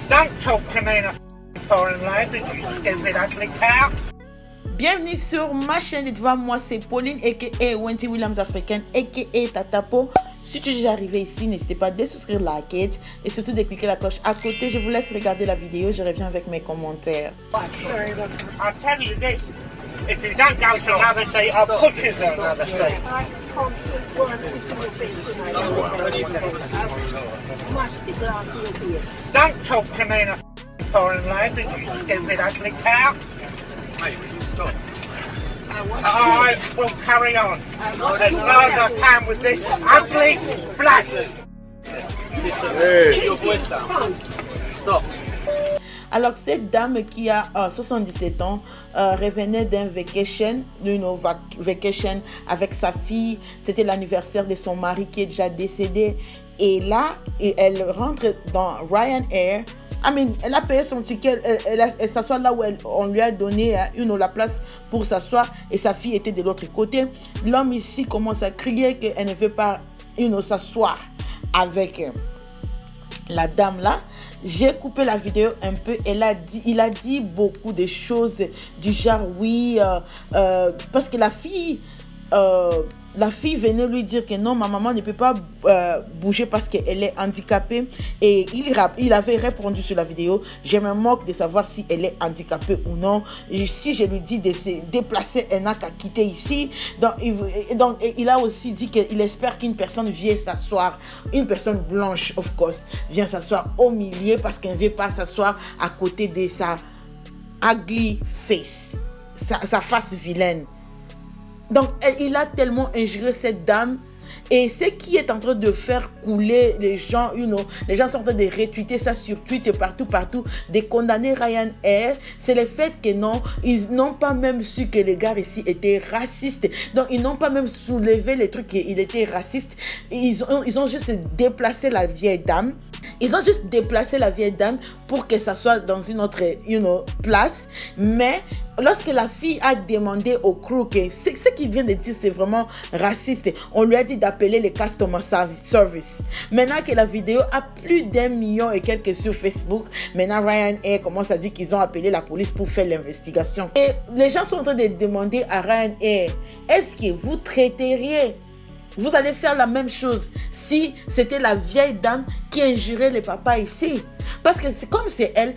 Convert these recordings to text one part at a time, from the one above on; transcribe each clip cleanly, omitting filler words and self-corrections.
Don't talk to me in a foreign language, you stupid ugly cow. Bienvenue sur ma chaîne de Diva. Moi c'est Pauline aka Wendy Williams africaine aka Tatapo. Si tu es déjà arrivé ici, n'hésitez pas de souscrire, liker et surtout de cliquer la cloche à côté. Je vous laisse regarder la vidéo, je reviens avec mes commentaires. I'll tell you this, if you don't go to another state, I'll push you to another state. Don't talk to me in a foreign language, you stupid ugly cow. Stop. I will carry on as long as I can with this ugly blasphemy. Keep your voice down. Stop. Alors cette dame qui a 77 ans revenait d'un vacation, vacation avec sa fille. C'était l'anniversaire de son mari qui est déjà décédé. Et là, elle rentre dans Ryanair. Elle a payé son ticket, elle s'assoit là où on lui a donné la place pour s'asseoir et sa fille était de l'autre côté. L'homme ici commence à crier qu'elle ne veut pas s'asseoir avec la dame là. J'ai coupé la vidéo un peu. Il a dit beaucoup de choses du genre oui, parce que la fille venait lui dire que non, ma maman ne peut pas bouger parce qu'elle est handicapée. Et il avait répondu sur la vidéo: je me moque de savoir si elle est handicapée ou non. Si je lui dis de se déplacer, elle n'a qu'à quitter ici. Donc il a aussi dit qu'il espère qu'une personne vienne s'asseoir, une personne blanche of course, vient s'asseoir au milieu parce qu'elle ne veut pas s'asseoir à côté de sa ugly face, sa face vilaine. Donc, il a tellement injurié cette dame. Et ce qui est en train de faire couler les gens, les gens sont en train de retweeter ça sur Twitter, partout, de condamner Ryanair. C'est le fait que non, ils n'ont pas même su que les gars ici étaient racistes. Donc, ils n'ont pas même soulevé les trucs qu'il était raciste. Ils ont juste déplacé la vieille dame. Ils ont juste déplacé la vieille dame pour que ça soit dans une autre place. Mais lorsque la fille a demandé au crew que ce qu'il vient de dire c'est vraiment raciste, on lui a dit d'appeler le customer service. Maintenant que la vidéo a plus d'1 million et quelques sur Facebook, maintenant Ryanair commence à dire qu'ils ont appelé la police pour faire l'investigation. Et les gens sont en train de demander à Ryanair: est-ce que vous traiteriez, vous allez faire la même chose si c'était la vieille dame qui injurait les papas ici? Parce que comme c'est elle,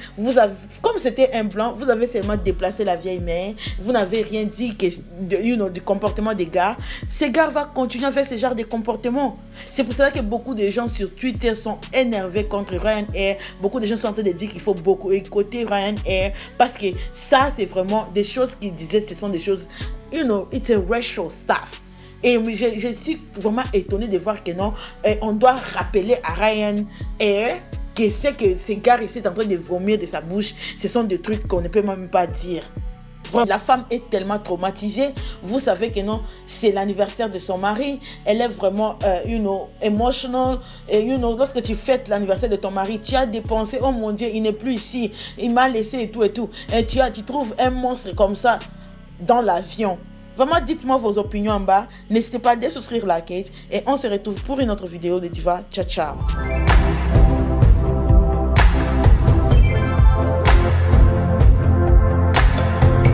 comme c'était un blanc, vous avez seulement déplacé la vieille mère, vous n'avez rien dit du comportement des gars. Ces gars vont continuer à faire ce genre de comportement. C'est pour ça que beaucoup de gens sur Twitter sont énervés contre Ryanair. Beaucoup de gens sont en train de dire qu'il faut beaucoup écouter Ryanair parce que ça, c'est vraiment des choses qu'ils disaient, ce sont des choses, it's a racial stuff. Et je suis vraiment étonnée de voir que non, on doit rappeler à Ryanair que c'est que ces gars ici sont en train de vomir de sa bouche. Ce sont des trucs qu'on ne peut même pas dire. Vraiment, la femme est tellement traumatisée. Vous savez que non, c'est l'anniversaire de son mari. Elle est vraiment, emotional. Et lorsque tu fêtes l'anniversaire de ton mari, tu as dépensé, oh mon Dieu, il n'est plus ici, il m'a laissé et tout. Et tu trouves un monstre comme ça dans l'avion. Vraiment, dites-moi vos opinions en bas. N'hésitez pas à souscrire, liker et on se retrouve pour une autre vidéo de Diva. Ciao, ciao.